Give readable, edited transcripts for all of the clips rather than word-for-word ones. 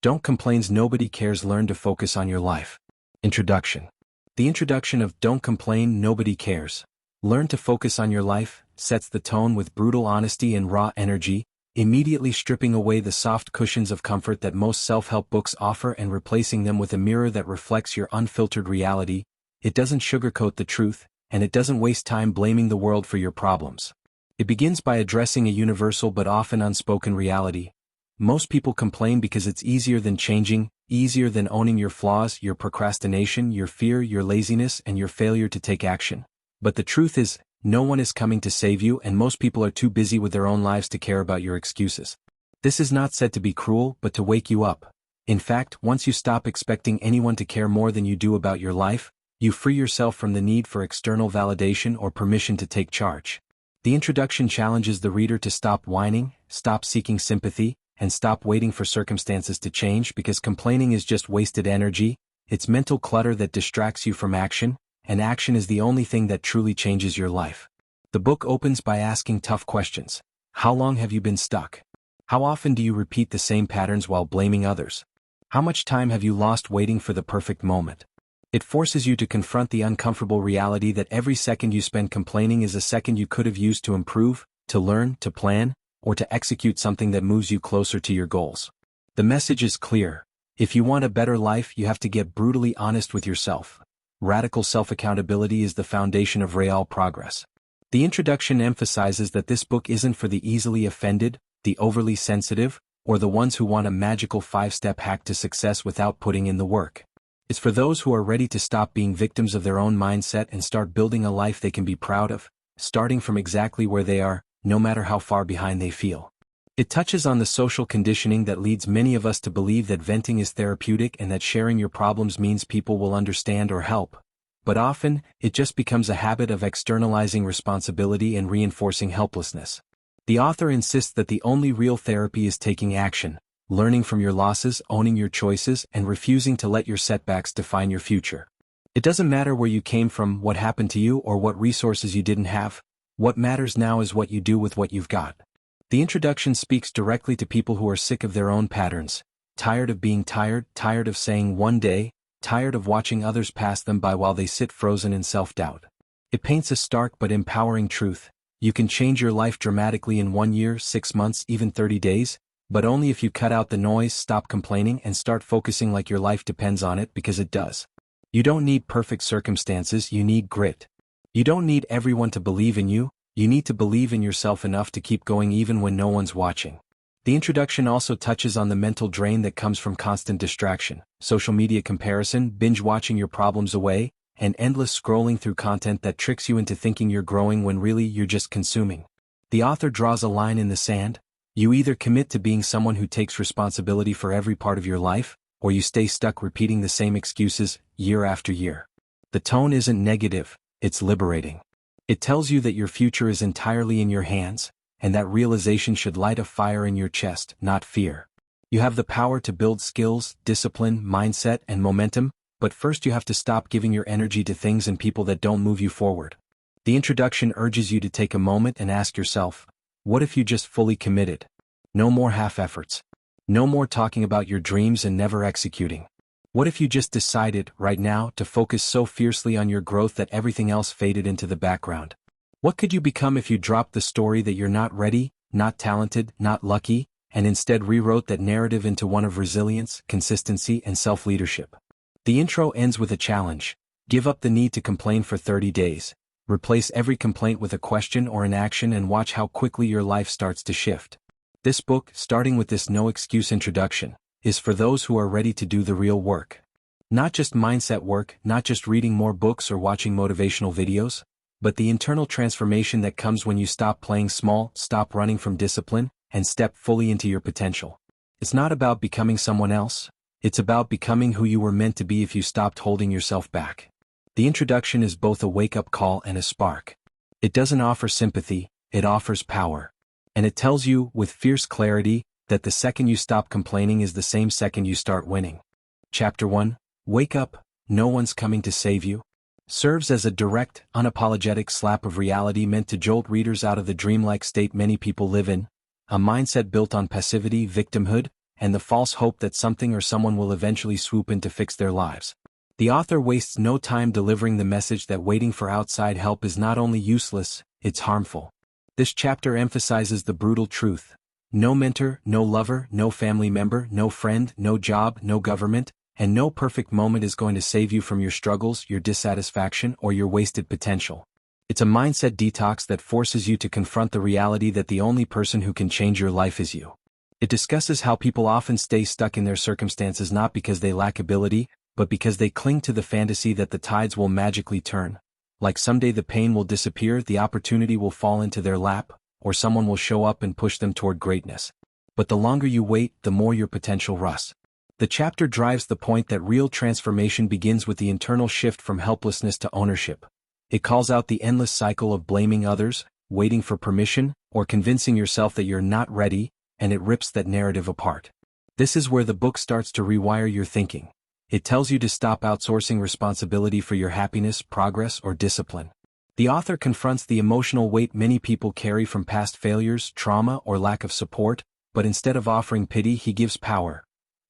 Don't Complain's Nobody Cares Learn to Focus on Your Life. Introduction. The introduction of Don't Complain, Nobody Cares Learn to Focus on Your Life sets the tone with brutal honesty and raw energy, immediately stripping away the soft cushions of comfort that most self-help books offer and replacing them with a mirror that reflects your unfiltered reality. It doesn't sugarcoat the truth, and it doesn't waste time blaming the world for your problems. It begins by addressing a universal but often unspoken reality. Most people complain because it's easier than changing, easier than owning your flaws, your procrastination, your fear, your laziness, and your failure to take action. But the truth is, no one is coming to save you, and most people are too busy with their own lives to care about your excuses. This is not said to be cruel, but to wake you up. In fact, once you stop expecting anyone to care more than you do about your life, you free yourself from the need for external validation or permission to take charge. The introduction challenges the reader to stop whining, stop seeking sympathy, and stop waiting for circumstances to change, because complaining is just wasted energy. It's mental clutter that distracts you from action, and action is the only thing that truly changes your life. The book opens by asking tough questions. How long have you been stuck? How often do you repeat the same patterns while blaming others? How much time have you lost waiting for the perfect moment? It forces you to confront the uncomfortable reality that every second you spend complaining is a second you could have used to improve, to learn, to plan, or to execute something that moves you closer to your goals. The message is clear. If you want a better life, you have to get brutally honest with yourself. Radical self-accountability is the foundation of real progress. The introduction emphasizes that this book isn't for the easily offended, the overly sensitive, or the ones who want a magical 5-step hack to success without putting in the work. It's for those who are ready to stop being victims of their own mindset and start building a life they can be proud of, starting from exactly where they are, no matter how far behind they feel. It touches on the social conditioning that leads many of us to believe that venting is therapeutic and that sharing your problems means people will understand or help. But often, it just becomes a habit of externalizing responsibility and reinforcing helplessness. The author insists that the only real therapy is taking action, learning from your losses, owning your choices, and refusing to let your setbacks define your future. It doesn't matter where you came from, what happened to you, or what resources you didn't have. What matters now is what you do with what you've got. The introduction speaks directly to people who are sick of their own patterns, tired of being tired, tired of saying one day, tired of watching others pass them by while they sit frozen in self-doubt. It paints a stark but empowering truth. You can change your life dramatically in 1 year, 6 months, even 30 days, but only if you cut out the noise, stop complaining, and start focusing like your life depends on it, because it does. You don't need perfect circumstances, you need grit. You don't need everyone to believe in you, you need to believe in yourself enough to keep going even when no one's watching. The introduction also touches on the mental drain that comes from constant distraction, social media comparison, binge-watching your problems away, and endless scrolling through content that tricks you into thinking you're growing when really you're just consuming. The author draws a line in the sand. You either commit to being someone who takes responsibility for every part of your life, or you stay stuck repeating the same excuses, year after year. The tone isn't negative, it's liberating. It tells you that your future is entirely in your hands, and that realization should light a fire in your chest, not fear. You have the power to build skills, discipline, mindset, and momentum, but first you have to stop giving your energy to things and people that don't move you forward. The introduction urges you to take a moment and ask yourself, what if you just fully committed? No more half efforts. No more talking about your dreams and never executing. What if you just decided, right now, to focus so fiercely on your growth that everything else faded into the background? What could you become if you dropped the story that you're not ready, not talented, not lucky, and instead rewrote that narrative into one of resilience, consistency, and self-leadership? The intro ends with a challenge. Give up the need to complain for 30 days. Replace every complaint with a question or an action and watch how quickly your life starts to shift. This book, starting with this no-excuse introduction, is for those who are ready to do the real work. Not just mindset work, not just reading more books or watching motivational videos, but the internal transformation that comes when you stop playing small, stop running from discipline, and step fully into your potential. It's not about becoming someone else. It's about becoming who you were meant to be if you stopped holding yourself back. The introduction is both a wake-up call and a spark. It doesn't offer sympathy, it offers power. And it tells you, with fierce clarity, that the second you stop complaining is the same second you start winning. Chapter 1, Wake Up, No One's Coming to Save You, serves as a direct, unapologetic slap of reality meant to jolt readers out of the dreamlike state many people live in, a mindset built on passivity, victimhood, and the false hope that something or someone will eventually swoop in to fix their lives. The author wastes no time delivering the message that waiting for outside help is not only useless, it's harmful. This chapter emphasizes the brutal truth. No mentor, no lover, no family member, no friend, no job, no government, and no perfect moment is going to save you from your struggles, your dissatisfaction, or your wasted potential. It's a mindset detox that forces you to confront the reality that the only person who can change your life is you. It discusses how people often stay stuck in their circumstances not because they lack ability, but because they cling to the fantasy that the tides will magically turn. Like someday the pain will disappear, the opportunity will fall into their lap, or someone will show up and push them toward greatness. But the longer you wait, the more your potential rusts. The chapter drives the point that real transformation begins with the internal shift from helplessness to ownership. It calls out the endless cycle of blaming others, waiting for permission, or convincing yourself that you're not ready, and it rips that narrative apart. This is where the book starts to rewire your thinking. It tells you to stop outsourcing responsibility for your happiness, progress, or discipline. The author confronts the emotional weight many people carry from past failures, trauma, or lack of support, but instead of offering pity, he gives power.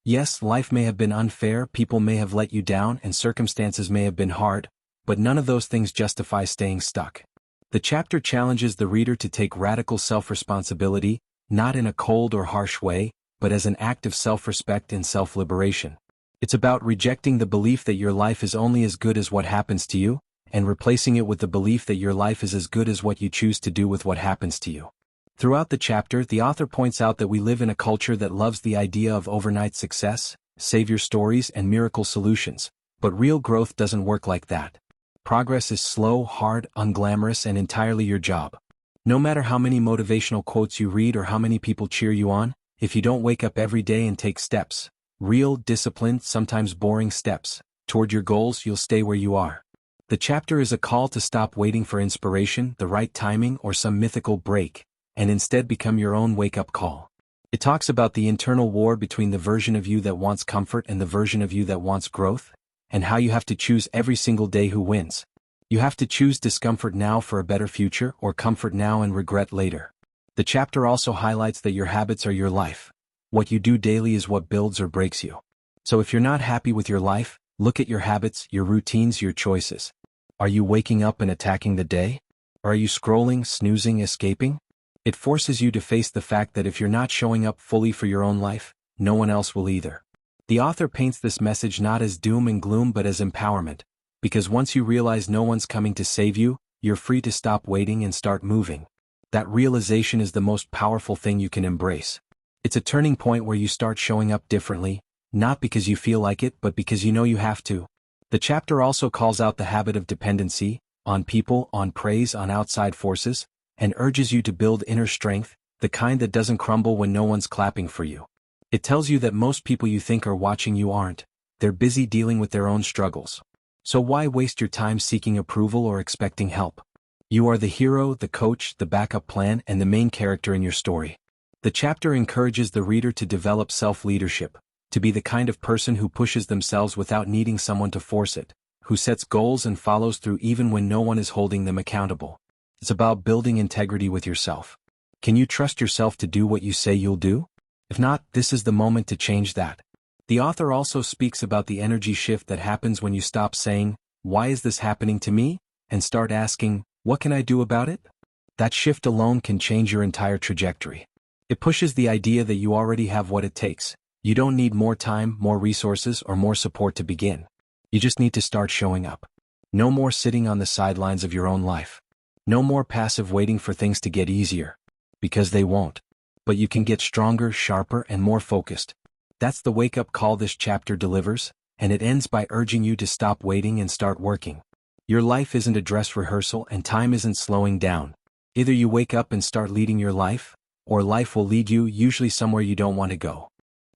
Yes, life may have been unfair, people may have let you down, and circumstances may have been hard, but none of those things justify staying stuck. The chapter challenges the reader to take radical self-responsibility, not in a cold or harsh way, but as an act of self-respect and self-liberation. It's about rejecting the belief that your life is only as good as what happens to you, and replacing it with the belief that your life is as good as what you choose to do with what happens to you. Throughout the chapter, the author points out that we live in a culture that loves the idea of overnight success, savior stories, and miracle solutions, but real growth doesn't work like that. Progress is slow, hard, unglamorous, and entirely your job. No matter how many motivational quotes you read or how many people cheer you on, if you don't wake up every day and take steps, real, disciplined, sometimes boring steps, toward your goals, you'll stay where you are. The chapter is a call to stop waiting for inspiration, the right timing, or some mythical break, and instead become your own wake-up call. It talks about the internal war between the version of you that wants comfort and the version of you that wants growth, and how you have to choose every single day who wins. You have to choose discomfort now for a better future, or comfort now and regret later. The chapter also highlights that your habits are your life. What you do daily is what builds or breaks you. So if you're not happy with your life, look at your habits, your routines, your choices. Are you waking up and attacking the day? Or are you scrolling, snoozing, escaping? It forces you to face the fact that if you're not showing up fully for your own life, no one else will either. The author paints this message not as doom and gloom but as empowerment, because once you realize no one's coming to save you, you're free to stop waiting and start moving. That realization is the most powerful thing you can embrace. It's a turning point where you start showing up differently, not because you feel like it but because you know you have to. The chapter also calls out the habit of dependency, on people, on praise, on outside forces, and urges you to build inner strength, the kind that doesn't crumble when no one's clapping for you. It tells you that most people you think are watching you aren't. They're busy dealing with their own struggles. So why waste your time seeking approval or expecting help? You are the hero, the coach, the backup plan, and the main character in your story. The chapter encourages the reader to develop self-leadership, to be the kind of person who pushes themselves without needing someone to force it, who sets goals and follows through even when no one is holding them accountable. It's about building integrity with yourself. Can you trust yourself to do what you say you'll do? If not, this is the moment to change that. The author also speaks about the energy shift that happens when you stop saying, "Why is this happening to me?" and start asking, "What can I do about it?" That shift alone can change your entire trajectory. It pushes the idea that you already have what it takes. You don't need more time, more resources, or more support to begin. You just need to start showing up. No more sitting on the sidelines of your own life. No more passive waiting for things to get easier. Because they won't. But you can get stronger, sharper, and more focused. That's the wake-up call this chapter delivers, and it ends by urging you to stop waiting and start working. Your life isn't a dress rehearsal and time isn't slowing down. Either you wake up and start leading your life, or life will lead you, usually somewhere you don't want to go.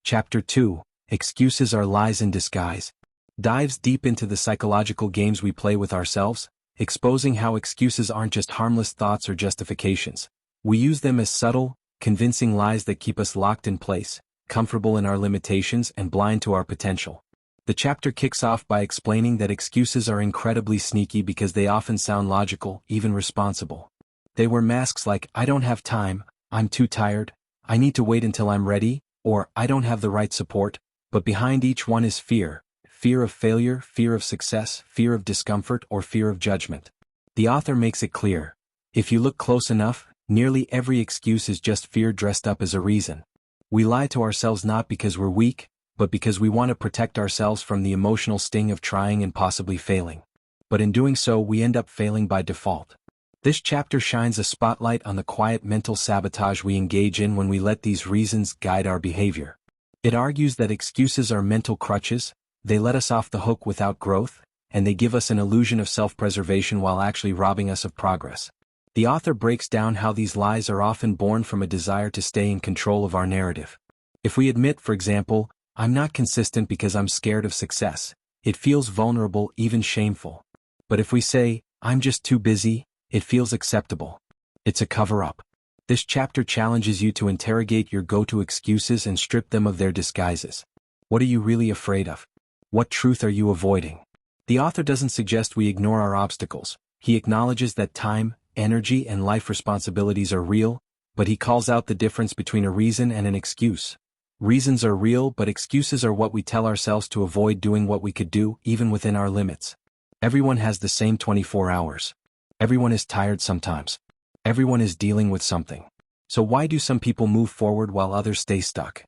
Chapter 2, Excuses Are Lies in Disguise, dives deep into the psychological games we play with ourselves, exposing how excuses aren't just harmless thoughts or justifications. We use them as subtle, convincing lies that keep us locked in place, comfortable in our limitations and blind to our potential. The chapter kicks off by explaining that excuses are incredibly sneaky because they often sound logical, even responsible. They wear masks like, "I don't have time," "I'm too tired," "I need to wait until I'm ready," or I don't have the right support, but behind each one is fear. Fear of failure, fear of success, fear of discomfort, or fear of judgment. The author makes it clear. If you look close enough, nearly every excuse is just fear dressed up as a reason. We lie to ourselves not because we're weak, but because we want to protect ourselves from the emotional sting of trying and possibly failing. But in doing so, we end up failing by default. This chapter shines a spotlight on the quiet mental sabotage we engage in when we let these reasons guide our behavior. It argues that excuses are mental crutches, they let us off the hook without growth, and they give us an illusion of self-preservation while actually robbing us of progress. The author breaks down how these lies are often born from a desire to stay in control of our narrative. If we admit, for example, I'm not consistent because I'm scared of success, it feels vulnerable, even shameful. But if we say, I'm just too busy, it feels acceptable. It's a cover-up. This chapter challenges you to interrogate your go-to excuses and strip them of their disguises. What are you really afraid of? What truth are you avoiding? The author doesn't suggest we ignore our obstacles. He acknowledges that time, energy, and life responsibilities are real, but he calls out the difference between a reason and an excuse. Reasons are real, but excuses are what we tell ourselves to avoid doing what we could do, even within our limits. Everyone has the same 24 hours. Everyone is tired sometimes. Everyone is dealing with something. So why do some people move forward while others stay stuck?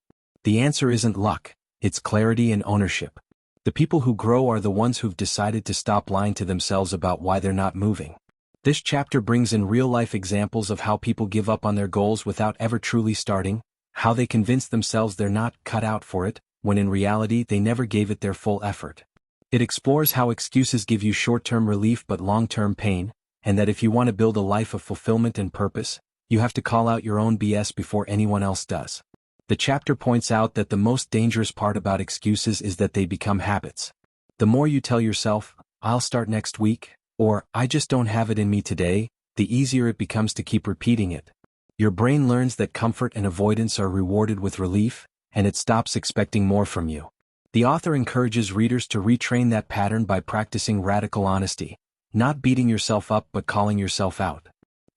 The answer isn't luck, it's clarity and ownership. The people who grow are the ones who've decided to stop lying to themselves about why they're not moving. This chapter brings in real-life examples of how people give up on their goals without ever truly starting, how they convince themselves they're not cut out for it, when in reality they never gave it their full effort. It explores how excuses give you short-term relief but long-term pain, and that if you want to build a life of fulfillment and purpose, you have to call out your own BS before anyone else does. The chapter points out that the most dangerous part about excuses is that they become habits. The more you tell yourself, I'll start next week, or I just don't have it in me today, the easier it becomes to keep repeating it. Your brain learns that comfort and avoidance are rewarded with relief, and it stops expecting more from you. The author encourages readers to retrain that pattern by practicing radical honesty, not beating yourself up but calling yourself out.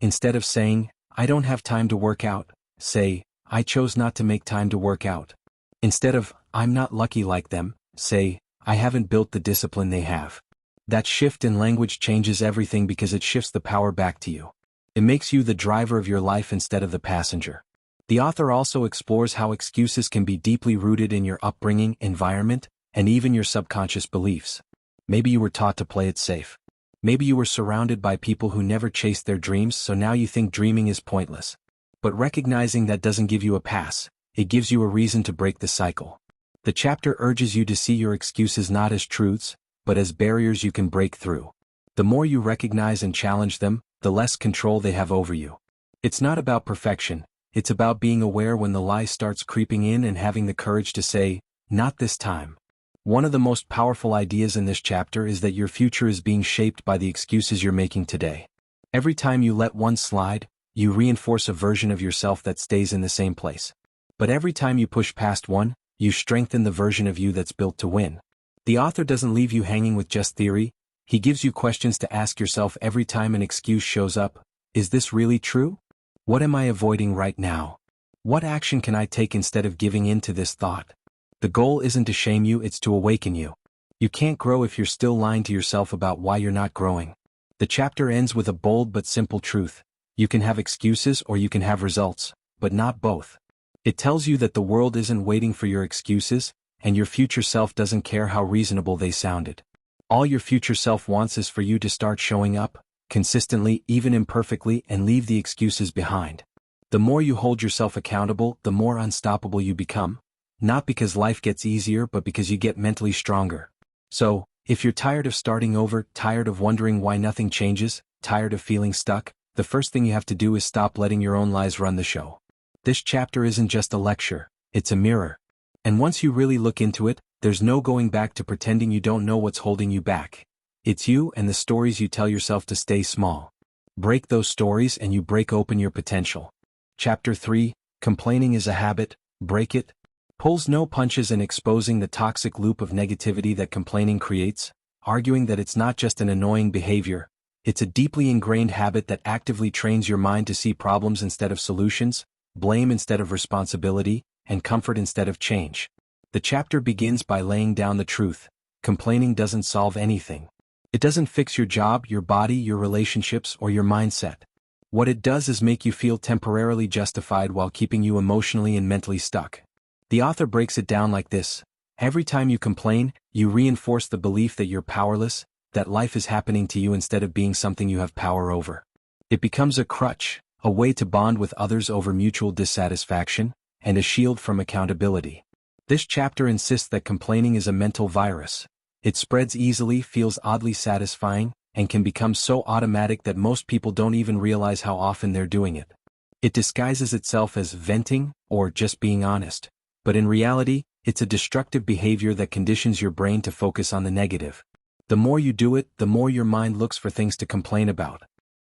Instead of saying, I don't have time to work out, say, I chose not to make time to work out. Instead of, I'm not lucky like them, say, I haven't built the discipline they have. That shift in language changes everything because it shifts the power back to you. It makes you the driver of your life instead of the passenger. The author also explores how excuses can be deeply rooted in your upbringing, environment, and even your subconscious beliefs. Maybe you were taught to play it safe. Maybe you were surrounded by people who never chased their dreams, so now you think dreaming is pointless. But recognizing that doesn't give you a pass, it gives you a reason to break the cycle. The chapter urges you to see your excuses not as truths, but as barriers you can break through. The more you recognize and challenge them, the less control they have over you. It's not about perfection, it's about being aware when the lie starts creeping in and having the courage to say, not this time. One of the most powerful ideas in this chapter is that your future is being shaped by the excuses you're making today. Every time you let one slide, you reinforce a version of yourself that stays in the same place. But every time you push past one, you strengthen the version of you that's built to win. The author doesn't leave you hanging with just theory, he gives you questions to ask yourself every time an excuse shows up. Is this really true? What am I avoiding right now? What action can I take instead of giving in to this thought? The goal isn't to shame you, it's to awaken you. You can't grow if you're still lying to yourself about why you're not growing. The chapter ends with a bold but simple truth. You can have excuses or you can have results, but not both. It tells you that the world isn't waiting for your excuses, and your future self doesn't care how reasonable they sounded. All your future self wants is for you to start showing up, consistently, even imperfectly, and leave the excuses behind. The more you hold yourself accountable, the more unstoppable you become, not because life gets easier but because you get mentally stronger. So, if you're tired of starting over, tired of wondering why nothing changes, tired of feeling stuck, the first thing you have to do is stop letting your own lies run the show. This chapter isn't just a lecture, it's a mirror. And once you really look into it, there's no going back to pretending you don't know what's holding you back. It's you and the stories you tell yourself to stay small. Break those stories and you break open your potential. Chapter 3, Complaining is a Habit, Break It, pulls no punches in exposing the toxic loop of negativity that complaining creates, arguing that it's not just an annoying behavior, it's a deeply ingrained habit that actively trains your mind to see problems instead of solutions, blame instead of responsibility, and comfort instead of change. The chapter begins by laying down the truth. Complaining doesn't solve anything. It doesn't fix your job, your body, your relationships, or your mindset. What it does is make you feel temporarily justified while keeping you emotionally and mentally stuck. The author breaks it down like this. Every time you complain, you reinforce the belief that you're powerless, that life is happening to you instead of being something you have power over. It becomes a crutch, a way to bond with others over mutual dissatisfaction, and a shield from accountability. This chapter insists that complaining is a mental virus. It spreads easily, feels oddly satisfying, and can become so automatic that most people don't even realize how often they're doing it. It disguises itself as venting, or just being honest. But in reality, it's a destructive behavior that conditions your brain to focus on the negative. The more you do it, the more your mind looks for things to complain about.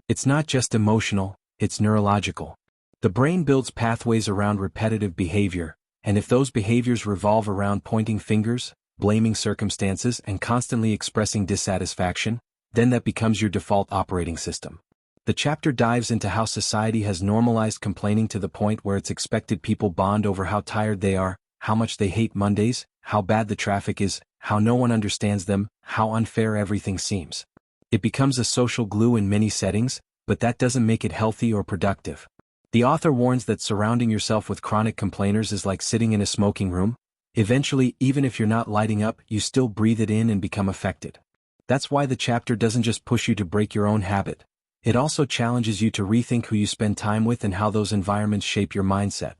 It's not just emotional, it's neurological. The brain builds pathways around repetitive behavior, and if those behaviors revolve around pointing fingers, blaming circumstances, and constantly expressing dissatisfaction, then that becomes your default operating system. The chapter dives into how society has normalized complaining to the point where it's expected people bond over how tired they are, how much they hate Mondays, how bad the traffic is, how no one understands them, how unfair everything seems. It becomes a social glue in many settings, but that doesn't make it healthy or productive. The author warns that surrounding yourself with chronic complainers is like sitting in a smoking room. Eventually, even if you're not lighting up, you still breathe it in and become affected. That's why the chapter doesn't just push you to break your own habit. It also challenges you to rethink who you spend time with and how those environments shape your mindset.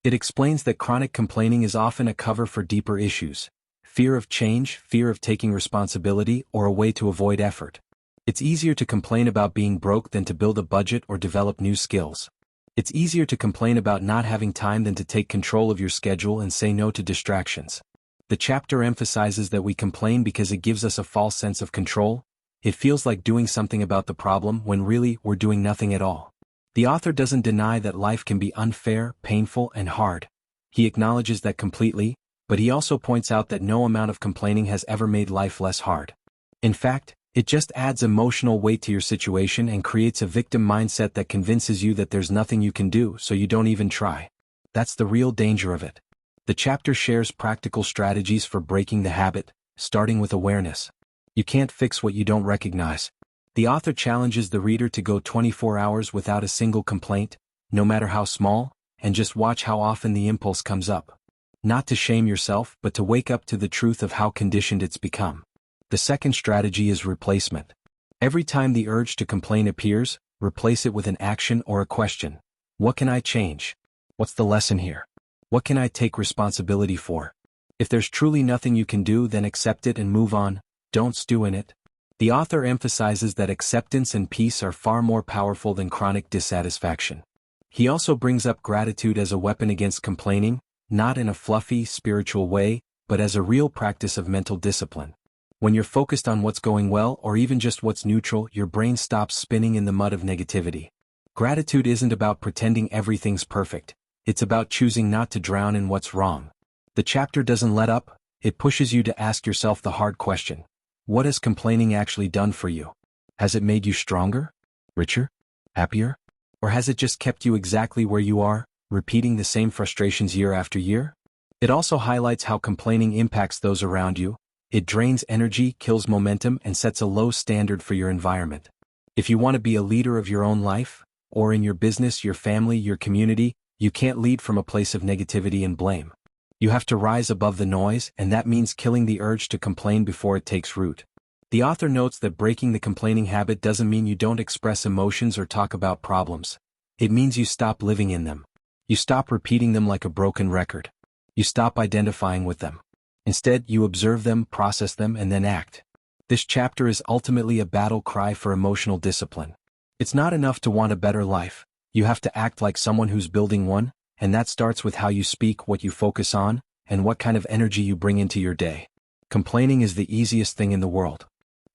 It explains that chronic complaining is often a cover for deeper issues: fear of change, fear of taking responsibility, or a way to avoid effort. It's easier to complain about being broke than to build a budget or develop new skills. It's easier to complain about not having time than to take control of your schedule and say no to distractions. The chapter emphasizes that we complain because it gives us a false sense of control. It feels like doing something about the problem when really we're doing nothing at all. The author doesn't deny that life can be unfair, painful, and hard. He acknowledges that completely, but he also points out that no amount of complaining has ever made life less hard. In fact, it just adds emotional weight to your situation and creates a victim mindset that convinces you that there's nothing you can do, so you don't even try. That's the real danger of it. The chapter shares practical strategies for breaking the habit, starting with awareness. You can't fix what you don't recognize. The author challenges the reader to go 24 hours without a single complaint, no matter how small, and just watch how often the impulse comes up. Not to shame yourself, but to wake up to the truth of how conditioned it's become. The second strategy is replacement. Every time the urge to complain appears, replace it with an action or a question. What can I change? What's the lesson here? What can I take responsibility for? If there's truly nothing you can do, then accept it and move on. Don't stew in it. The author emphasizes that acceptance and peace are far more powerful than chronic dissatisfaction. He also brings up gratitude as a weapon against complaining, not in a fluffy, spiritual way, but as a real practice of mental discipline. When you're focused on what's going well or even just what's neutral, your brain stops spinning in the mud of negativity. Gratitude isn't about pretending everything's perfect. It's about choosing not to drown in what's wrong. The chapter doesn't let up. It pushes you to ask yourself the hard question. What has complaining actually done for you? Has it made you stronger? Richer? Happier? Or has it just kept you exactly where you are, repeating the same frustrations year after year? It also highlights how complaining impacts those around you. It drains energy, kills momentum, and sets a low standard for your environment. If you want to be a leader of your own life, or in your business, your family, your community, you can't lead from a place of negativity and blame. You have to rise above the noise, and that means killing the urge to complain before it takes root. The author notes that breaking the complaining habit doesn't mean you don't express emotions or talk about problems. It means you stop living in them. You stop repeating them like a broken record. You stop identifying with them. Instead, you observe them, process them, and then act. This chapter is ultimately a battle cry for emotional discipline. It's not enough to want a better life. You have to act like someone who's building one, and that starts with how you speak, what you focus on, and what kind of energy you bring into your day. Complaining is the easiest thing in the world.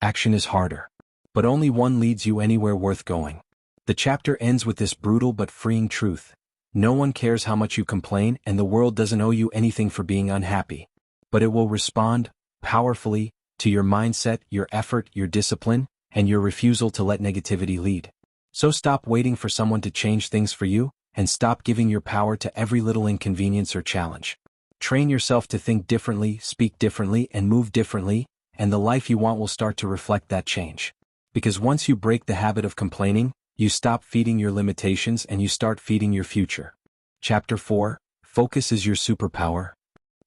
Action is harder. But only one leads you anywhere worth going. The chapter ends with this brutal but freeing truth. No one cares how much you complain, and the world doesn't owe you anything for being unhappy. But it will respond, powerfully, to your mindset, your effort, your discipline, and your refusal to let negativity lead. So stop waiting for someone to change things for you, and stop giving your power to every little inconvenience or challenge. Train yourself to think differently, speak differently, and move differently, and the life you want will start to reflect that change. Because once you break the habit of complaining, you stop feeding your limitations and you start feeding your future. Chapter 4, Focus is Your Superpower,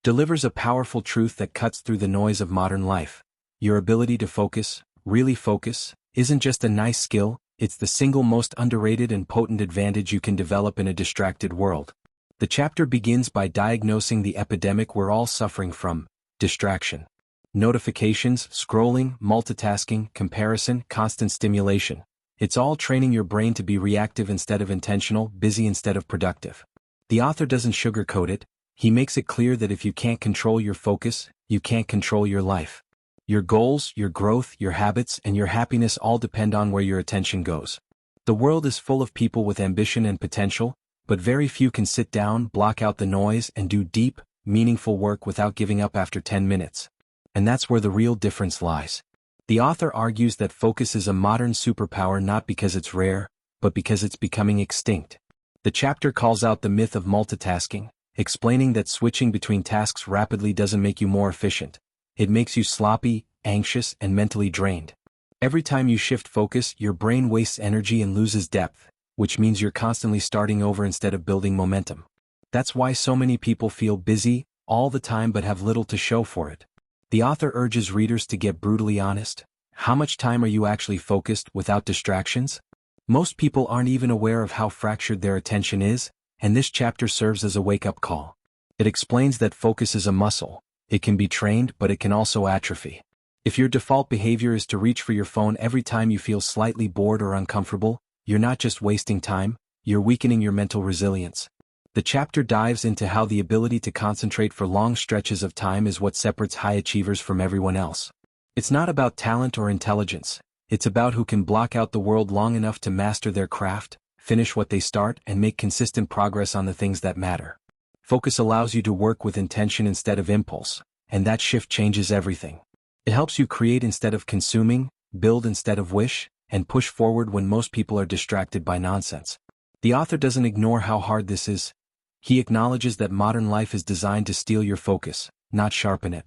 delivers a powerful truth that cuts through the noise of modern life. Your ability to focus, really focus, isn't just a nice skill, it's the single most underrated and potent advantage you can develop in a distracted world. The chapter begins by diagnosing the epidemic we're all suffering from: distraction. Notifications, scrolling, multitasking, comparison, constant stimulation. It's all training your brain to be reactive instead of intentional, busy instead of productive. The author doesn't sugarcoat it, he makes it clear that if you can't control your focus, you can't control your life. Your goals, your growth, your habits, and your happiness all depend on where your attention goes. The world is full of people with ambition and potential, but very few can sit down, block out the noise, and do deep, meaningful work without giving up after 10 minutes. And that's where the real difference lies. The author argues that focus is a modern superpower not because it's rare, but because it's becoming extinct. The chapter calls out the myth of multitasking, explaining that switching between tasks rapidly doesn't make you more efficient. It makes you sloppy, anxious, and mentally drained. Every time you shift focus, your brain wastes energy and loses depth, which means you're constantly starting over instead of building momentum. That's why so many people feel busy all the time but have little to show for it. The author urges readers to get brutally honest. How much time are you actually focused without distractions? Most people aren't even aware of how fractured their attention is, and this chapter serves as a wake-up call. It explains that focus is a muscle. It can be trained, but it can also atrophy. If your default behavior is to reach for your phone every time you feel slightly bored or uncomfortable, you're not just wasting time, you're weakening your mental resilience. The chapter dives into how the ability to concentrate for long stretches of time is what separates high achievers from everyone else. It's not about talent or intelligence, it's about who can block out the world long enough to master their craft, finish what they start, and make consistent progress on the things that matter. Focus allows you to work with intention instead of impulse, and that shift changes everything. It helps you create instead of consuming, build instead of wish, and push forward when most people are distracted by nonsense. The author doesn't ignore how hard this is. He acknowledges that modern life is designed to steal your focus, not sharpen it.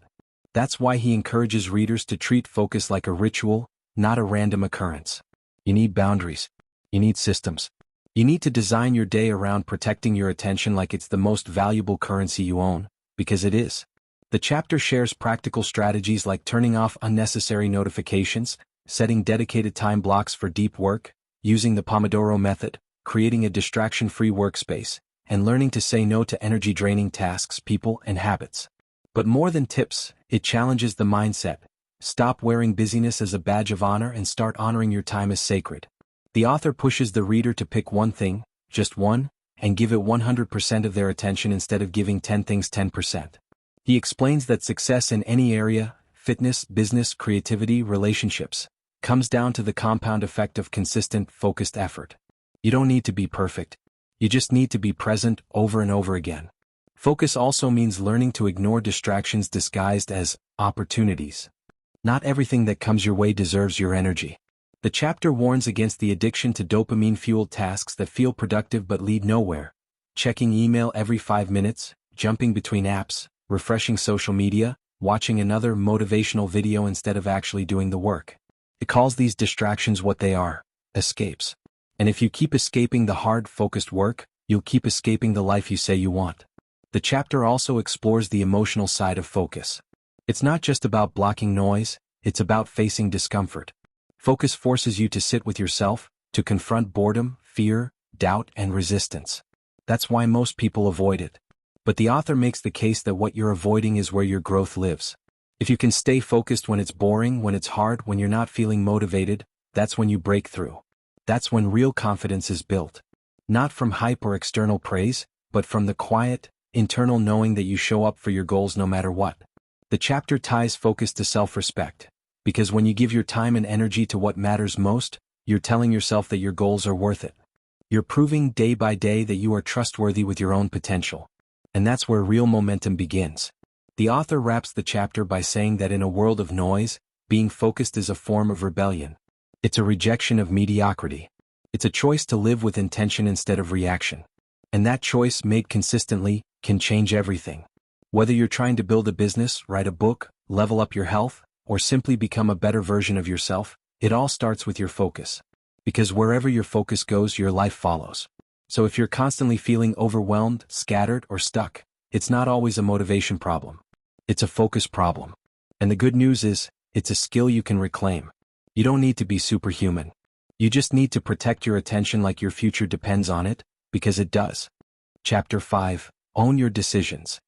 That's why he encourages readers to treat focus like a ritual, not a random occurrence. You need boundaries. You need systems. You need to design your day around protecting your attention like it's the most valuable currency you own, because it is. The chapter shares practical strategies like turning off unnecessary notifications, setting dedicated time blocks for deep work, using the Pomodoro method, creating a distraction-free workspace, and learning to say no to energy-draining tasks, people, and habits. But more than tips, it challenges the mindset. Stop wearing busyness as a badge of honor and start honoring your time as sacred. The author pushes the reader to pick one thing, just one, and give it 100% of their attention instead of giving 10 things 10%. He explains that success in any area, fitness, business, creativity, relationships, comes down to the compound effect of consistent, focused effort. You don't need to be perfect. You just need to be present over and over again. Focus also means learning to ignore distractions disguised as opportunities. Not everything that comes your way deserves your energy. The chapter warns against the addiction to dopamine-fueled tasks that feel productive but lead nowhere. Checking email every 5 minutes, jumping between apps, refreshing social media, watching another motivational video instead of actually doing the work. It calls these distractions what they are: escapes. And if you keep escaping the hard, focused work, you'll keep escaping the life you say you want. The chapter also explores the emotional side of focus. It's not just about blocking noise, it's about facing discomfort. Focus forces you to sit with yourself, to confront boredom, fear, doubt, and resistance. That's why most people avoid it. But the author makes the case that what you're avoiding is where your growth lives. If you can stay focused when it's boring, when it's hard, when you're not feeling motivated, that's when you break through. That's when real confidence is built. Not from hype or external praise, but from the quiet, internal knowing that you show up for your goals no matter what. The chapter ties focus to self-respect. Because when you give your time and energy to what matters most, you're telling yourself that your goals are worth it. You're proving day by day that you are trustworthy with your own potential. And that's where real momentum begins. The author wraps the chapter by saying that in a world of noise, being focused is a form of rebellion. It's a rejection of mediocrity. It's a choice to live with intention instead of reaction. And that choice made consistently can change everything. Whether you're trying to build a business, write a book, level up your health, or simply become a better version of yourself, it all starts with your focus. Because wherever your focus goes, your life follows. So if you're constantly feeling overwhelmed, scattered, or stuck, it's not always a motivation problem. It's a focus problem. And the good news is, it's a skill you can reclaim. You don't need to be superhuman. You just need to protect your attention like your future depends on it, because it does. Chapter 5, Own Your Decisions,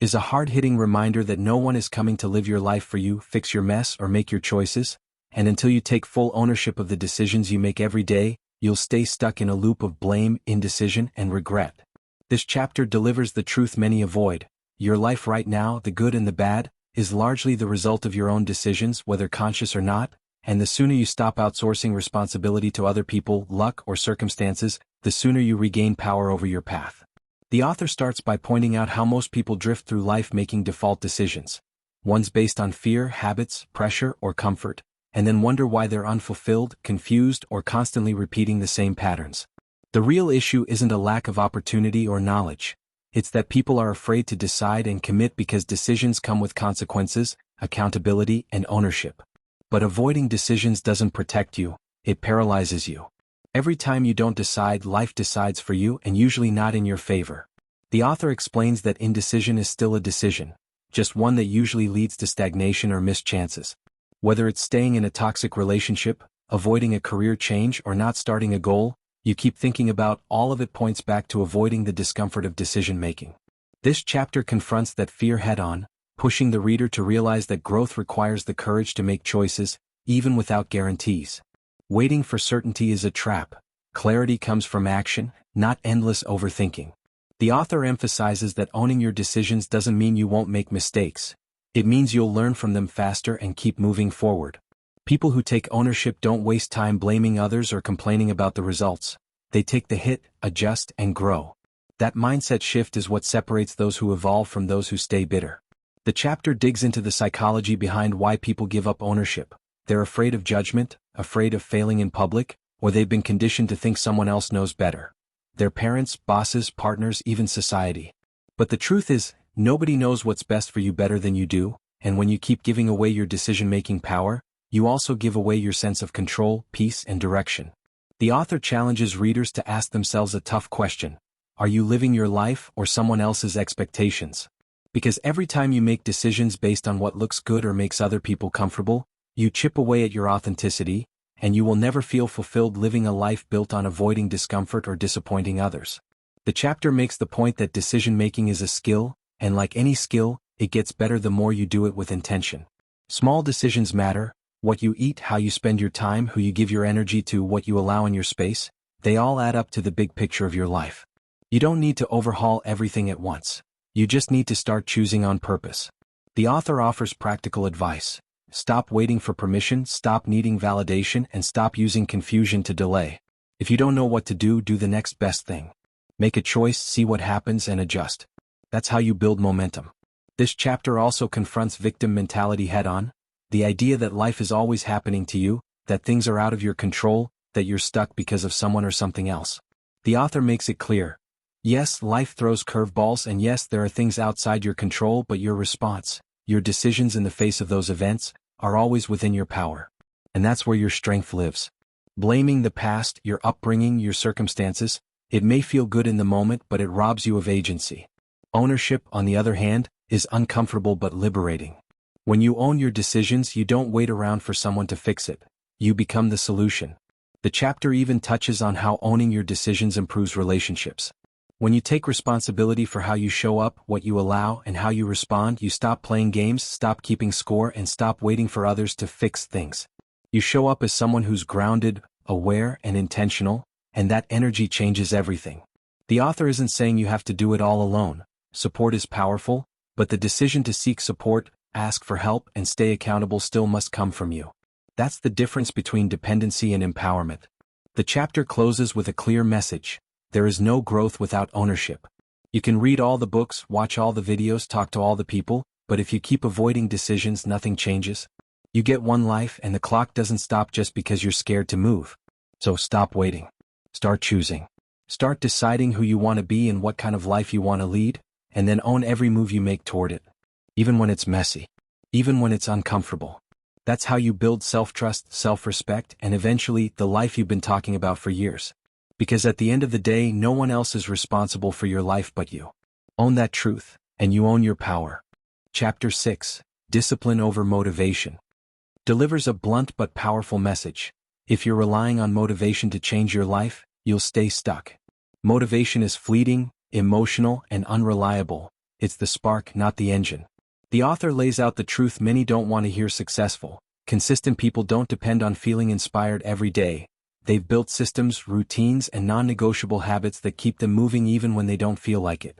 is a hard-hitting reminder that no one is coming to live your life for you, fix your mess, or make your choices, and until you take full ownership of the decisions you make every day, you'll stay stuck in a loop of blame, indecision, and regret. This chapter delivers the truth many avoid. Your life right now, the good and the bad, is largely the result of your own decisions, whether conscious or not, and the sooner you stop outsourcing responsibility to other people, luck, or circumstances, the sooner you regain power over your path. The author starts by pointing out how most people drift through life making default decisions. One's based on fear, habits, pressure, or comfort, and then wonder why they're unfulfilled, confused, or constantly repeating the same patterns. The real issue isn't a lack of opportunity or knowledge. It's that people are afraid to decide and commit because decisions come with consequences, accountability, and ownership. But avoiding decisions doesn't protect you, it paralyzes you. Every time you don't decide, life decides for you, and usually not in your favor. The author explains that indecision is still a decision, just one that usually leads to stagnation or missed chances. Whether it's staying in a toxic relationship, avoiding a career change, or not starting a goal, you keep thinking about, all of it points back to avoiding the discomfort of decision-making. This chapter confronts that fear head-on, pushing the reader to realize that growth requires the courage to make choices, even without guarantees. Waiting for certainty is a trap. Clarity comes from action, not endless overthinking. The author emphasizes that owning your decisions doesn't mean you won't make mistakes. It means you'll learn from them faster and keep moving forward. People who take ownership don't waste time blaming others or complaining about the results. They take the hit, adjust, and grow. That mindset shift is what separates those who evolve from those who stay bitter. The chapter digs into the psychology behind why people give up ownership. They're afraid of judgment, afraid of failing in public, or they've been conditioned to think someone else knows better. Their parents, bosses, partners, even society. But the truth is, nobody knows what's best for you better than you do, and when you keep giving away your decision-making power, you also give away your sense of control, peace, and direction. The author challenges readers to ask themselves a tough question. Are you living your life or someone else's expectations? Because every time you make decisions based on what looks good or makes other people comfortable, you chip away at your authenticity, and you will never feel fulfilled living a life built on avoiding discomfort or disappointing others. The chapter makes the point that decision-making is a skill, and like any skill, it gets better the more you do it with intention. Small decisions matter: what you eat, how you spend your time, who you give your energy to, what you allow in your space. They all add up to the big picture of your life. You don't need to overhaul everything at once. You just need to start choosing on purpose. The author offers practical advice. Stop waiting for permission, stop needing validation, and stop using confusion to delay. If you don't know what to do, do the next best thing. Make a choice, see what happens, and adjust. That's how you build momentum. This chapter also confronts victim mentality head-on. The idea that life is always happening to you, that things are out of your control, that you're stuck because of someone or something else. The author makes it clear. Yes, life throws curveballs, and yes, there are things outside your control, but your response, your decisions in the face of those events, are always within your power. And that's where your strength lives. Blaming the past, your upbringing, your circumstances, it may feel good in the moment, but it robs you of agency. Ownership, on the other hand, is uncomfortable but liberating. When you own your decisions, you don't wait around for someone to fix it. You become the solution. The chapter even touches on how owning your decisions improves relationships. When you take responsibility for how you show up, what you allow, and how you respond, you stop playing games, stop keeping score, and stop waiting for others to fix things. You show up as someone who's grounded, aware, and intentional, and that energy changes everything. The author isn't saying you have to do it all alone. Support is powerful, but the decision to seek support, ask for help, and stay accountable still must come from you. That's the difference between dependency and empowerment. The chapter closes with a clear message. There is no growth without ownership. You can read all the books, watch all the videos, talk to all the people, but if you keep avoiding decisions, nothing changes. You get one life, and the clock doesn't stop just because you're scared to move. So stop waiting. Start choosing. Start deciding who you want to be and what kind of life you want to lead, and then own every move you make toward it. Even when it's messy. Even when it's uncomfortable. That's how you build self-trust, self-respect, and eventually, the life you've been talking about for years. Because at the end of the day, no one else is responsible for your life but you. Own that truth, and you own your power. Chapter 6. Discipline over motivation. Delivers a blunt but powerful message. If you're relying on motivation to change your life, you'll stay stuck. Motivation is fleeting, emotional, and unreliable. It's the spark, not the engine. The author lays out the truth many don't want to hear. Successful, consistent people don't depend on feeling inspired every day. They've built systems, routines, and non-negotiable habits that keep them moving even when they don't feel like it.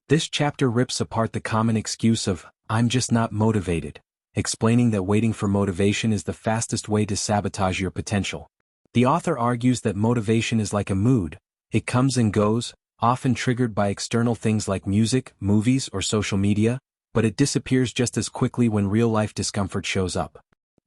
This chapter rips apart the common excuse of, "I'm just not motivated," explaining that waiting for motivation is the fastest way to sabotage your potential. The author argues that motivation is like a mood. It comes and goes, often triggered by external things like music, movies, or social media, but it disappears just as quickly when real-life discomfort shows up.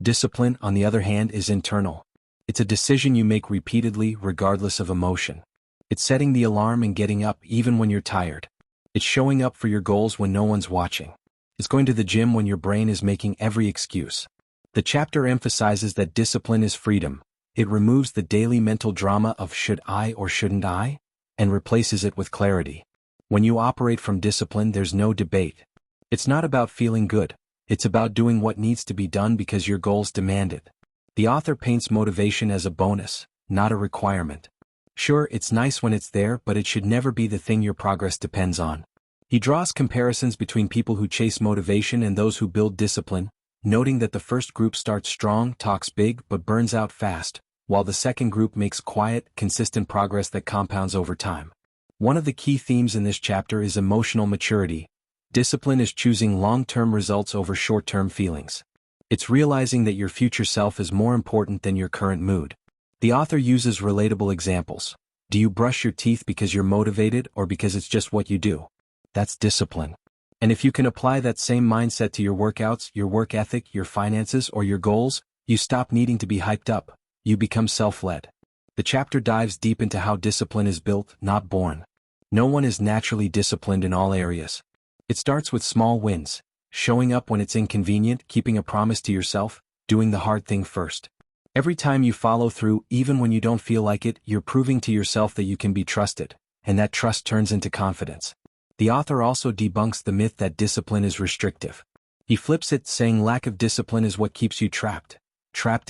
Discipline, on the other hand, is internal. It's a decision you make repeatedly, regardless of emotion. It's setting the alarm and getting up even when you're tired. It's showing up for your goals when no one's watching. It's going to the gym when your brain is making every excuse. The chapter emphasizes that discipline is freedom. It removes the daily mental drama of should I or shouldn't I, and replaces it with clarity. When you operate from discipline, there's no debate. It's not about feeling good. It's about doing what needs to be done because your goals demand it. The author paints motivation as a bonus, not a requirement. Sure, it's nice when it's there, but it should never be the thing your progress depends on. He draws comparisons between people who chase motivation and those who build discipline, noting that the first group starts strong, talks big, but burns out fast, while the second group makes quiet, consistent progress that compounds over time. One of the key themes in this chapter is emotional maturity. Discipline is choosing long-term results over short-term feelings. It's realizing that your future self is more important than your current mood. The author uses relatable examples. Do you brush your teeth because you're motivated or because it's just what you do? That's discipline. And if you can apply that same mindset to your workouts, your work ethic, your finances, or your goals, you stop needing to be hyped up. You become self-led. The chapter dives deep into how discipline is built, not born. No one is naturally disciplined in all areas. It starts with small wins, showing up when it's inconvenient, keeping a promise to yourself, doing the hard thing first. Every time you follow through, even when you don't feel like it, you're proving to yourself that you can be trusted, and that trust turns into confidence. The author also debunks the myth that discipline is restrictive. He flips it, saying lack of discipline is what keeps you trapped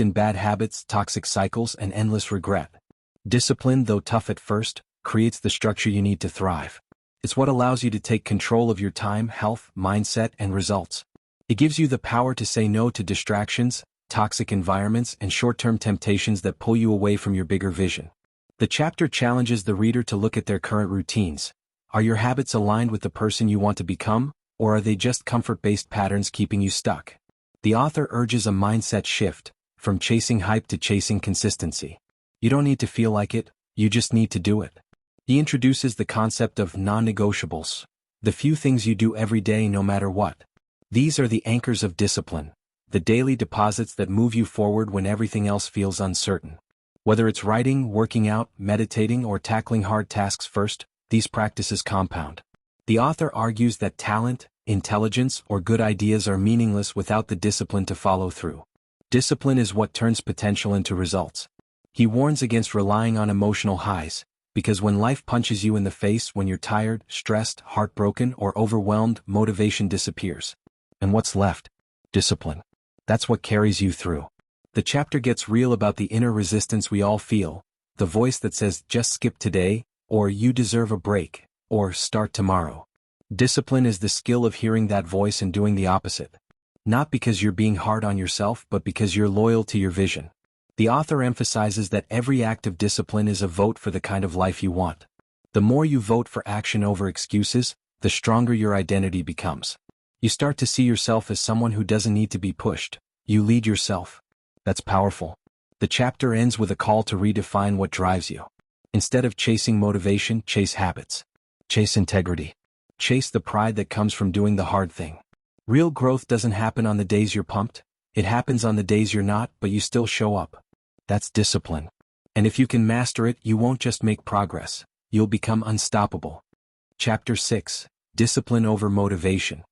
in bad habits, toxic cycles, and endless regret. Discipline, though tough at first, creates the structure you need to thrive. It's what allows you to take control of your time, health, mindset, and results. It gives you the power to say no to distractions, toxic environments, and short-term temptations that pull you away from your bigger vision. The chapter challenges the reader to look at their current routines. Are your habits aligned with the person you want to become, or are they just comfort-based patterns keeping you stuck? The author urges a mindset shift, from chasing hype to chasing consistency. You don't need to feel like it, you just need to do it. He introduces the concept of non-negotiables, the few things you do every day no matter what. These are the anchors of discipline, the daily deposits that move you forward when everything else feels uncertain. Whether it's writing, working out, meditating, or tackling hard tasks first, these practices compound. The author argues that talent, intelligence, or good ideas are meaningless without the discipline to follow through. Discipline is what turns potential into results. He warns against relying on emotional highs, because when life punches you in the face, when you're tired, stressed, heartbroken, or overwhelmed, motivation disappears. And what's left? Discipline. That's what carries you through. The chapter gets real about the inner resistance we all feel, the voice that says, just skip today, or you deserve a break, or start tomorrow. Discipline is the skill of hearing that voice and doing the opposite. Not because you're being hard on yourself, but because you're loyal to your vision. The author emphasizes that every act of discipline is a vote for the kind of life you want. The more you vote for action over excuses, the stronger your identity becomes. You start to see yourself as someone who doesn't need to be pushed. You lead yourself. That's powerful. The chapter ends with a call to redefine what drives you. Instead of chasing motivation, chase habits. Chase integrity. Chase the pride that comes from doing the hard thing. Real growth doesn't happen on the days you're pumped. It happens on the days you're not, but you still show up. That's discipline. And if you can master it, you won't just make progress. you'll become unstoppable. Chapter 6, Discipline over Motivation.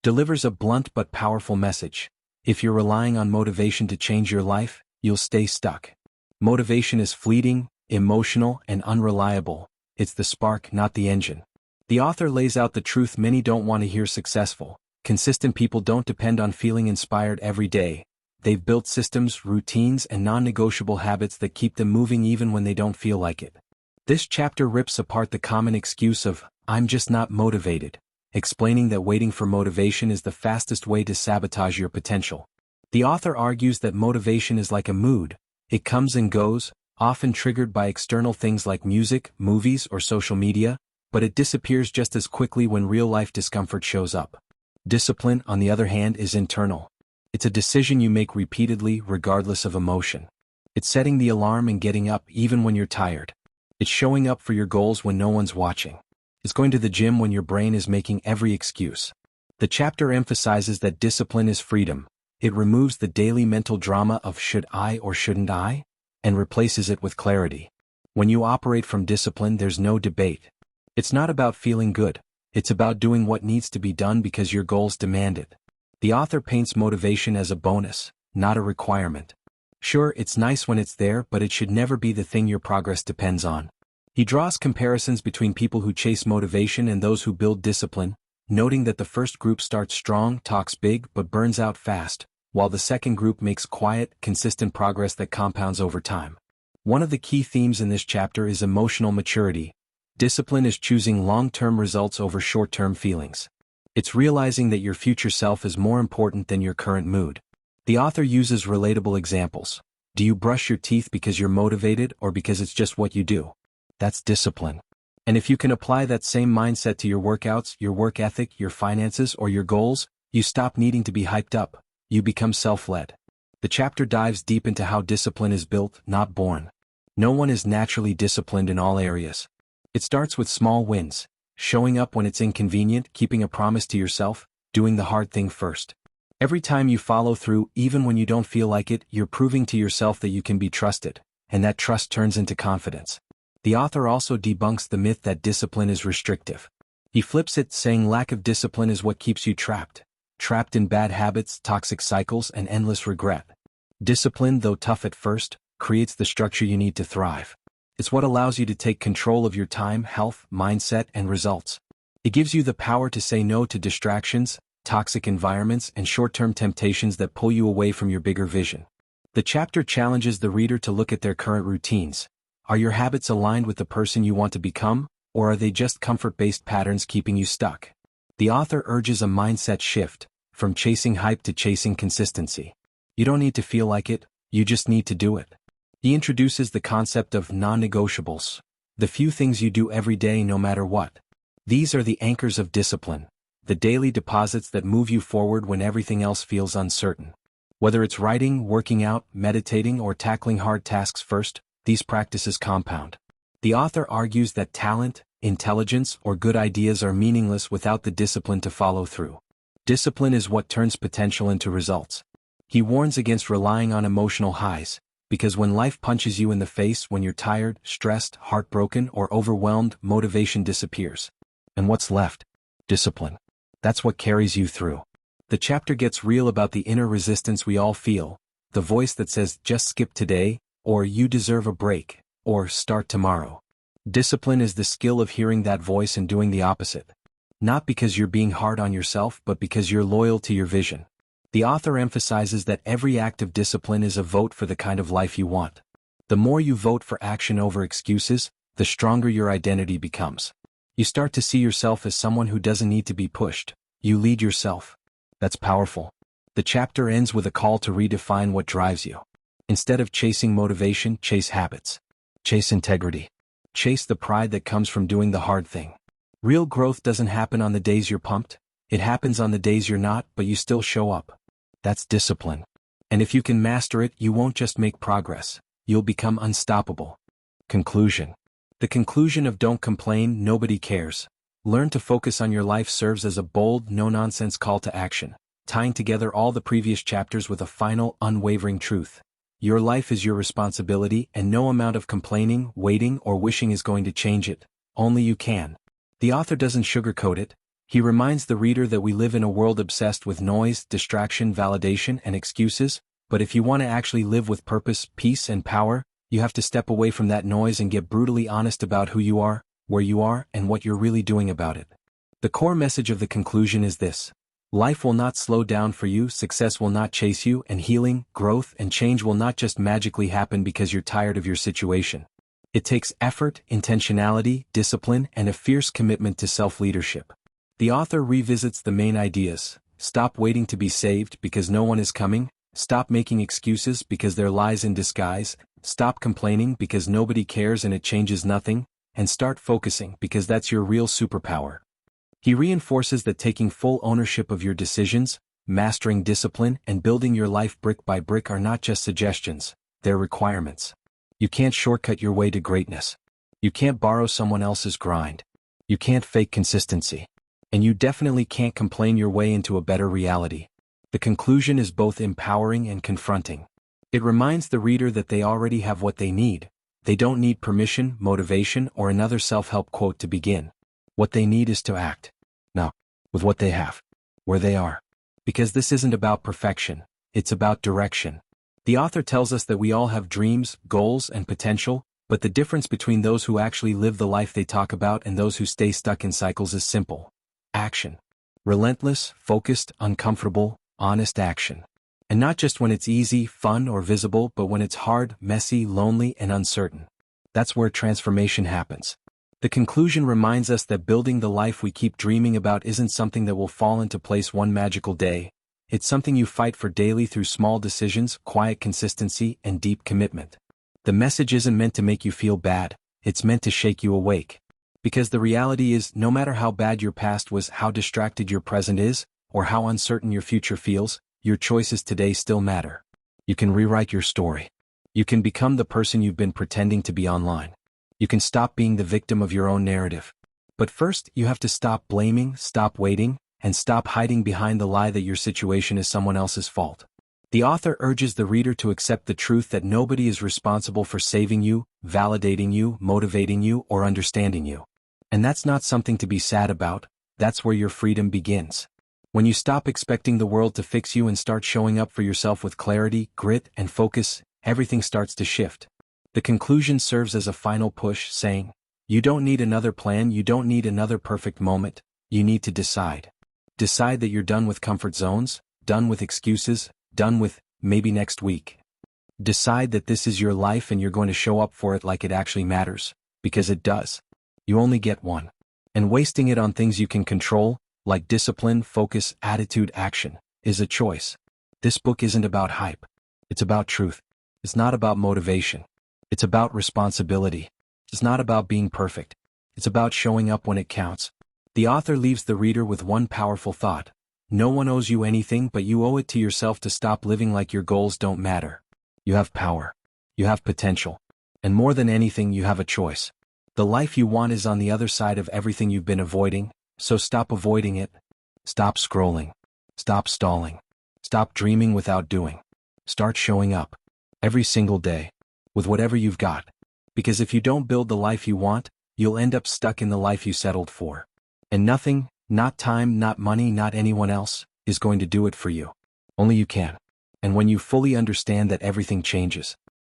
Delivers a blunt but powerful message. If you're relying on motivation to change your life, you'll stay stuck. Motivation is fleeting, emotional, and unreliable. It's the spark, not the engine. The author lays out the truth many don't want to hear: successful, consistent people don't depend on feeling inspired every day. They've built systems, routines, and non-negotiable habits that keep them moving even when they don't feel like it. This chapter rips apart the common excuse of, "I'm just not motivated," explaining that waiting for motivation is the fastest way to sabotage your potential. The author argues that motivation is like a mood. It comes and goes, often triggered by external things like music, movies, or social media, but it disappears just as quickly when real-life discomfort shows up. Discipline, on the other hand, is internal. It's a decision you make repeatedly, regardless of emotion. It's setting the alarm and getting up even when you're tired. It's showing up for your goals when no one's watching. It's going to the gym when your brain is making every excuse. The chapter emphasizes that discipline is freedom. It removes the daily mental drama of should I or shouldn't I, and replaces it with clarity. When you operate from discipline, there's no debate. It's not about feeling good. It's about doing what needs to be done because your goals demand it. The author paints motivation as a bonus, not a requirement. Sure, it's nice when it's there, but it should never be the thing your progress depends on. He draws comparisons between people who chase motivation and those who build discipline, noting that the first group starts strong, talks big, but burns out fast, while the second group makes quiet, consistent progress that compounds over time. One of the key themes in this chapter is emotional maturity. Discipline is choosing long-term results over short-term feelings. It's realizing that your future self is more important than your current mood. The author uses relatable examples. Do you brush your teeth because you're motivated or because it's just what you do? That's discipline. And if you can apply that same mindset to your workouts, your work ethic, your finances, or your goals, you stop needing to be hyped up. You become self-led. The chapter dives deep into how discipline is built, not born. No one is naturally disciplined in all areas. It starts with small wins, showing up when it's inconvenient, keeping a promise to yourself, doing the hard thing first. Every time you follow through, even when you don't feel like it, you're proving to yourself that you can be trusted, and that trust turns into confidence. The author also debunks the myth that discipline is restrictive. He flips it, saying lack of discipline is what keeps you trapped in bad habits, toxic cycles, and endless regret. Discipline, though tough at first, creates the structure you need to thrive. It's what allows you to take control of your time, health, mindset, and results. It gives you the power to say no to distractions, toxic environments, and short-term temptations that pull you away from your bigger vision. The chapter challenges the reader to look at their current routines. Are your habits aligned with the person you want to become, or are they just comfort-based patterns keeping you stuck? The author urges a mindset shift, from chasing hype to chasing consistency. You don't need to feel like it, you just need to do it. He introduces the concept of non-negotiables, the few things you do every day no matter what. These are the anchors of discipline, the daily deposits that move you forward when everything else feels uncertain. Whether it's writing, working out, meditating, or tackling hard tasks first, these practices compound. The author argues that talent, intelligence, or good ideas are meaningless without the discipline to follow through. Discipline is what turns potential into results. He warns against relying on emotional highs, because when life punches you in the face, when you're tired, stressed, heartbroken, or overwhelmed, motivation disappears. And what's left? Discipline. That's what carries you through. The chapter gets real about the inner resistance we all feel, the voice that says, just skip today, or you deserve a break, or start tomorrow. Discipline is the skill of hearing that voice and doing the opposite. Not because you're being hard on yourself, but because you're loyal to your vision. The author emphasizes that every act of discipline is a vote for the kind of life you want. The more you vote for action over excuses, the stronger your identity becomes. You start to see yourself as someone who doesn't need to be pushed. You lead yourself. That's powerful. The chapter ends with a call to redefine what drives you. Instead of chasing motivation, chase habits. Chase integrity. Chase the pride that comes from doing the hard thing. Real growth doesn't happen on the days you're pumped. It happens on the days you're not, but you still show up. That's discipline. And if you can master it, you won't just make progress. You'll become unstoppable. Conclusion. The conclusion of Don't Complain, Nobody Cares. Learn to focus on your life serves as a bold, no-nonsense call to action, tying together all the previous chapters with a final, unwavering truth. Your life is your responsibility, and no amount of complaining, waiting, or wishing is going to change it. Only you can. The author doesn't sugarcoat it. He reminds the reader that we live in a world obsessed with noise, distraction, validation, and excuses, but if you want to actually live with purpose, peace, and power, you have to step away from that noise and get brutally honest about who you are, where you are, and what you're really doing about it. The core message of the conclusion is this: life will not slow down for you, success will not chase you, and healing, growth, and change will not just magically happen because you're tired of your situation. It takes effort, intentionality, discipline, and a fierce commitment to self-leadership. The author revisits the main ideas. Stop waiting to be saved because no one is coming. Stop making excuses because they're lies in disguise. Stop complaining because nobody cares and it changes nothing. And start focusing because that's your real superpower. He reinforces that taking full ownership of your decisions, mastering discipline, and building your life brick by brick are not just suggestions, they're requirements. You can't shortcut your way to greatness. You can't borrow someone else's grind. You can't fake consistency. And you definitely can't complain your way into a better reality. The conclusion is both empowering and confronting. It reminds the reader that they already have what they need. They don't need permission, motivation, or another self-help quote to begin. What they need is to act. Now, with what they have, where they are. Because this isn't about perfection, it's about direction. The author tells us that we all have dreams, goals, and potential, but the difference between those who actually live the life they talk about and those who stay stuck in cycles is simple. Action. Relentless, focused, uncomfortable, honest action. And not just when it's easy, fun, or visible, but when it's hard, messy, lonely, and uncertain. That's where transformation happens. The conclusion reminds us that building the life we keep dreaming about isn't something that will fall into place one magical day. It's something you fight for daily through small decisions, quiet consistency, and deep commitment. The message isn't meant to make you feel bad, it's meant to shake you awake. Because the reality is, no matter how bad your past was, how distracted your present is, or how uncertain your future feels, your choices today still matter. You can rewrite your story. You can become the person you've been pretending to be online. You can stop being the victim of your own narrative. But first, you have to stop blaming, stop waiting, and stop hiding behind the lie that your situation is someone else's fault. The author urges the reader to accept the truth that nobody is responsible for saving you, validating you, motivating you, or understanding you. And that's not something to be sad about, that's where your freedom begins. When you stop expecting the world to fix you and start showing up for yourself with clarity, grit, and focus, everything starts to shift. The conclusion serves as a final push, saying, you don't need another plan, you don't need another perfect moment, you need to decide. Decide that you're done with comfort zones, done with excuses, done with, maybe next week. Decide that this is your life and you're going to show up for it like it actually matters, because it does. You only get one. And wasting it on things you can control, like discipline, focus, attitude, action, is a choice. This book isn't about hype. It's about truth. It's not about motivation. It's about responsibility. It's not about being perfect. It's about showing up when it counts. The author leaves the reader with one powerful thought. No one owes you anything, but you owe it to yourself to stop living like your goals don't matter. You have power. You have potential. And more than anything, you have a choice. The life you want is on the other side of everything you've been avoiding, so stop avoiding it. Stop scrolling. Stop stalling. Stop dreaming without doing. Start showing up. Every single day. With whatever you've got. Because if you don't build the life you want, you'll end up stuck in the life you settled for. And nothing, not time, not money, not anyone else, is going to do it for you. Only you can. And when you fully understand that everything changes,